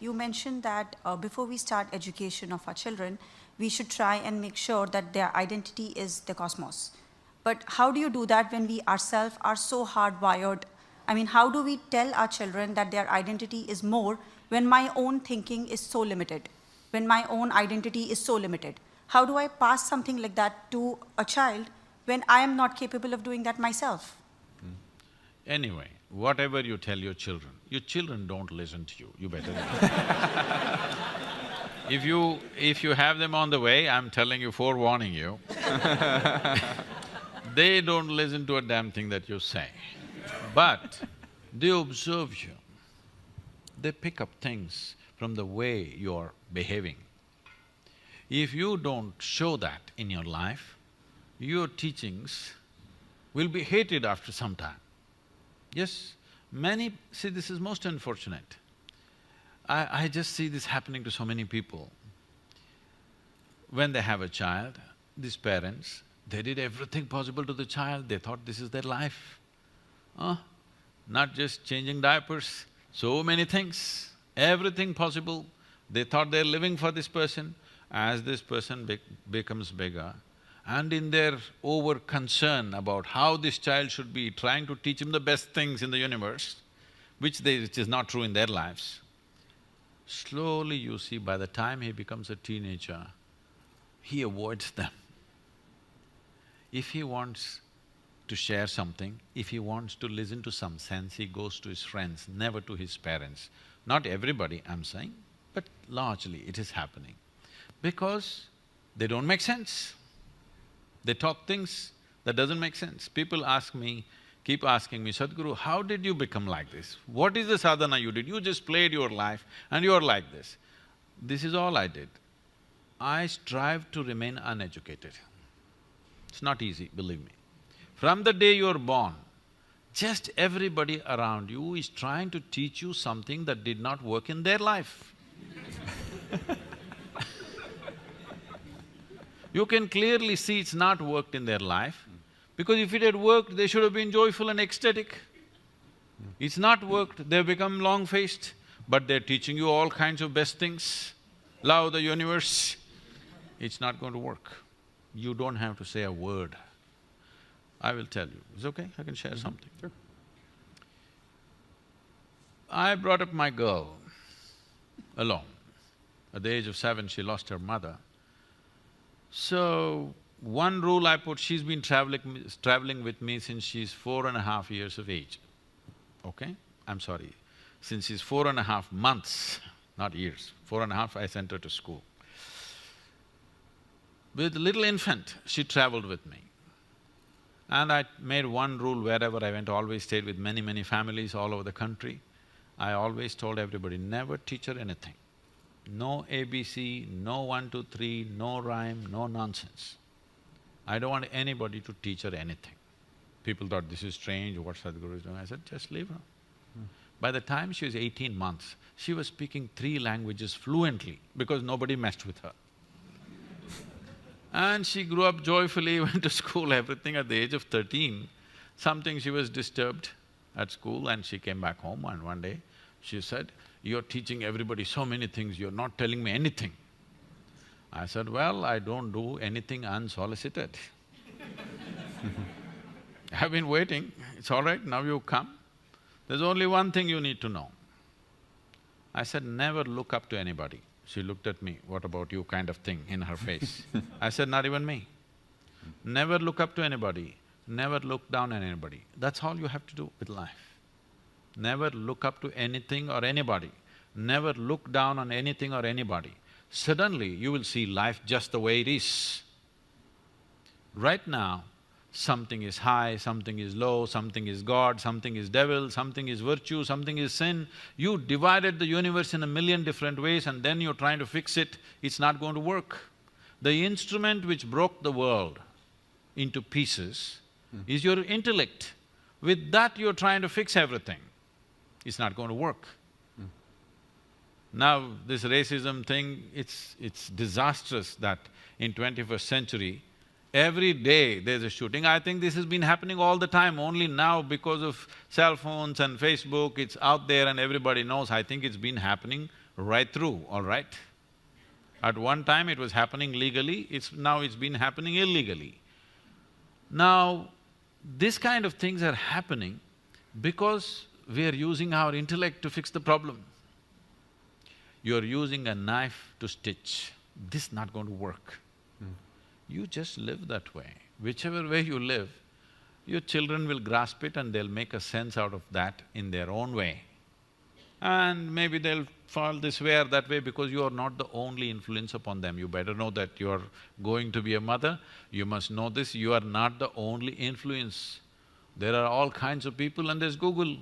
you mentioned that before we start education of our children, we should try and make sure that their identity is the cosmos. But how do you do that when we ourselves are so hardwired? I mean, how do we tell our children that their identity is more when my own thinking is so limited, when my own identity is so limited? How do I pass something like that to a child when I am not capable of doing that myself? Anyway, whatever you tell your children don't listen to you, you better know. If you have them on the way, I'm telling you, forewarning you, they don't listen to a damn thing that you say. But they observe you. They pick up things from the way you're behaving. If you don't show that in your life, your teachings will be hated after some time. Yes, see, this is most unfortunate. I just see this happening to so many people. When they have a child, these parents, they did everything possible to the child, they thought this is their life. Not just changing diapers, so many things, everything possible. They thought they're living for this person. As this person becomes bigger, and in their over-concern about how this child should be, trying to teach him the best things in the universe, which is not true in their lives, slowly you see by the time he becomes a teenager, he avoids them. If he wants to share something, if he wants to listen to some sense, he goes to his friends, never to his parents. Not everybody, I'm saying, but largely it is happening. Because they don't make sense. They talk things that doesn't make sense. People ask me, keep asking me, Sadhguru, how did you become like this? What is the sadhana you did? You just played your life and you're like this. This is all I did. I strive to remain uneducated. It's not easy, believe me. From the day you're born, just everybody around you is trying to teach you something that did not work in their life. You can clearly see it's not worked in their life, because if it had worked, they should have been joyful and ecstatic. It's not worked, they've become long-faced, but they're teaching you all kinds of best things, love the universe. It's not going to work. You don't have to say a word. I will tell you. Is it okay? I can share something. Sure. I brought up my girl alone. At the age of 7, she lost her mother. So, one rule I put, she's been traveling with me since she's 4.5 years of age, okay? I'm sorry, since she's 4.5 months, not years. 4.5, I sent her to school. With little infant, she traveled with me. And I made one rule wherever I went, always stayed with many families all over the country. I always told everybody, never teach her anything. No ABC, no 1, 2, 3, no rhyme, no nonsense. I don't want anybody to teach her anything. People thought, this is strange, what Sadhguru is doing. I said, just leave her. By the time she was 18 months, she was speaking 3 languages fluently because nobody messed with her. And she grew up joyfully, went to school, everything. At the age of 13, she was disturbed at school and she came back home, and one day she said, you're teaching everybody so many things, you're not telling me anything. I said, well, I don't do anything unsolicited. I've been waiting, it's all right, now you come. There's only one thing you need to know. I said, never look up to anybody. She looked at me, what about you kind of thing in her face. I said, not even me. Never look up to anybody, never look down on anybody. That's all you have to do with life. Never look up to anything or anybody, never look down on anything or anybody. Suddenly, you will see life just the way it is. Right now, something is high, something is low, something is God, something is devil, something is virtue, something is sin. You divided the universe in a million different ways and then you're trying to fix it, it's not going to work. The instrument which broke the world into pieces is your intellect. With that, you're trying to fix everything. It's not going to work. Now, this racism thing, it's disastrous that in 21st century, every day there's a shooting. I think this has been happening all the time, only now because of cell phones and Facebook, it's out there and everybody knows. I think it's been happening right through, all right? At one time it was happening legally, now it's been happening illegally. Now, this kind of things are happening because we are using our intellect to fix the problem. You're using a knife to stitch, this is not going to work. You just live that way. Whichever way you live, your children will grasp it and they'll make a sense out of that in their own way. And maybe they'll fall this way or that way because you are not the only influence upon them. You better know that you are going to be a mother, you must know this, you are not the only influence. There are all kinds of people and there's Google.